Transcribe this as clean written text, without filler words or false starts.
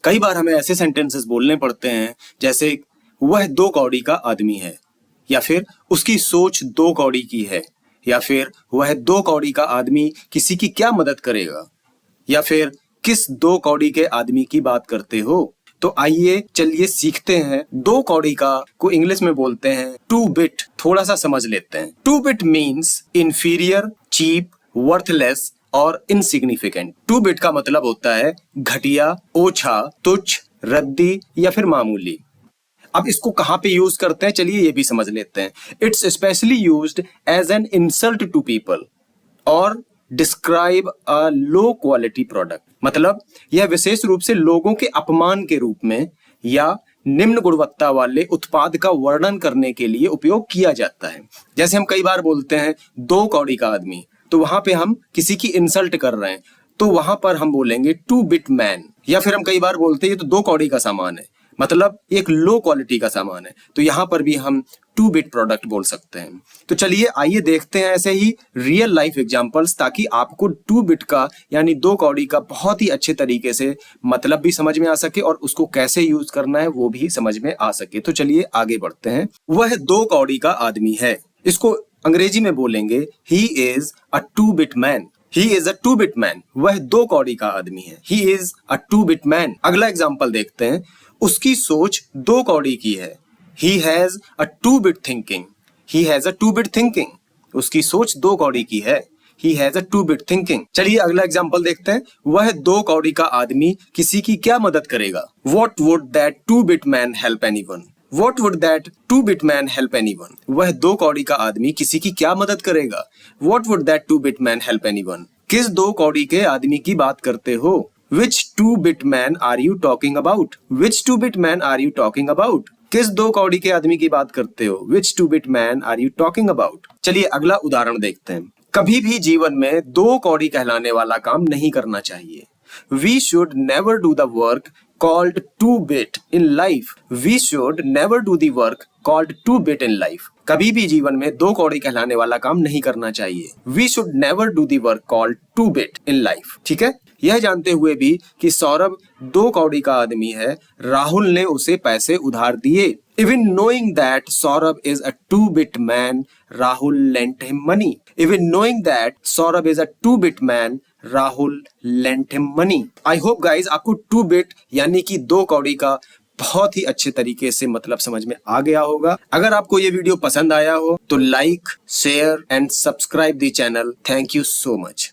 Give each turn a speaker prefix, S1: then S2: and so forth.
S1: कई बार हमें ऐसे सेंटेंसेस बोलने पड़ते हैं जैसे वह 2 कौड़ी का आदमी है, या फिर उसकी सोच 2 कौड़ी की है, या फिर वह 2 कौड़ी का आदमी किसी की क्या मदद करेगा, या फिर किस 2 कौड़ी के आदमी की बात करते हो। तो आइए चलिए सीखते हैं 2 कौड़ी का को इंग्लिश में बोलते हैं 2 बिट। थोड़ा सा समझ लेते हैं। 2 bit means inferior, cheap, worthless और इनसिग्निफिकेंट। 2 बिट का मतलब होता है घटिया, ओछा, तुच्छ, रद्दी या फिर मामूली। अब इसको कहां पे यूज करते हैं, चलिए ये भी समझ लेते हैं। It's specially used as an insult to people और describe a low quality product. मतलब यह विशेष रूप से लोगों के अपमान के रूप में या निम्न गुणवत्ता वाले उत्पाद का वर्णन करने के लिए उपयोग किया जाता है। जैसे हम कई बार बोलते हैं 2 कौड़ी का आदमी, तो वहां पे हम किसी की इंसल्ट कर रहे हैं, तो वहां पर हम बोलेंगे 2 बिट मैन। या फिर हम कई बार बोलते हैं ये तो 2 कौड़ी का सामान है, मतलब एक लो क्वालिटी का सामान है, तो यहां पर भी हम 2 बिट प्रोडक्ट बोल सकते हैं। तो चलिए आइए देखते हैं ऐसे ही रियल लाइफ एग्जांपल्स, ताकि आपको 2 बिट का यानी 2 कौड़ी का बहुत ही अच्छे तरीके से मतलब भी समझ में आ सके और उसको कैसे यूज करना है वो भी समझ में आ सके। तो चलिए आगे बढ़ते हैं। वह 2 कौड़ी का आदमी है, इसको अंग्रेजी में बोलेंगे he is a 2 bit man. He is a 2 bit man। वह 2 कौड़ी का आदमी है। He is a 2 bit man। अगला एग्जांपल देखते हैं। उसकी सोच 2 कौड़ी की है। He has a 2 bit thinking। He has a 2 bit thinking। उसकी सोच 2 कौड़ी की है। He has a 2 bit thinking। चलिए अगला एग्जांपल देखते हैं। वह 2 कौड़ी का आदमी किसी की क्या मदद करेगा। What would that 2 bit man help anyone? What would that 2 bit man help anyone? वह 2 कौड़ी का आदमी किसी की क्या मदद करेगा। What would that 2 bit man help anyone? किस 2 कौड़ी के आदमी की बात करते हो। Which 2 bit man are you talking about? Which 2 bit man are you talking about? किस 2 कौड़ी के आदमी की बात करते हो। Which 2 bit man are you talking about? चलिए अगला उदाहरण देखते हैं। कभी भी जीवन में 2 कौड़ी कहलाने वाला काम नहीं करना चाहिए। We should never do the work called 2 bit in life। We should never do the work called 2 bit in life। कभी भी जीवन में 2 कौड़ी कहलाने वाला काम नहीं करना चाहिए। We should never do the work called 2 bit in life। ठीक है, यह जानते हुए भी कि सौरभ 2 कौड़ी का आदमी है, राहुल ने उसे पैसे उधार दिए। Even knowing that Saurabh is a 2 bit man, Rahul lent him money। Even knowing that Saurabh is a 2 bit man, Rahul lent him money। I hope guys आपको 2 bit यानी कि 2 कौड़ी का बहुत ही अच्छे तरीके से मतलब समझ में आ गया होगा। अगर आपको ये वीडियो पसंद आया हो तो like, share and subscribe the channel. Thank you so much.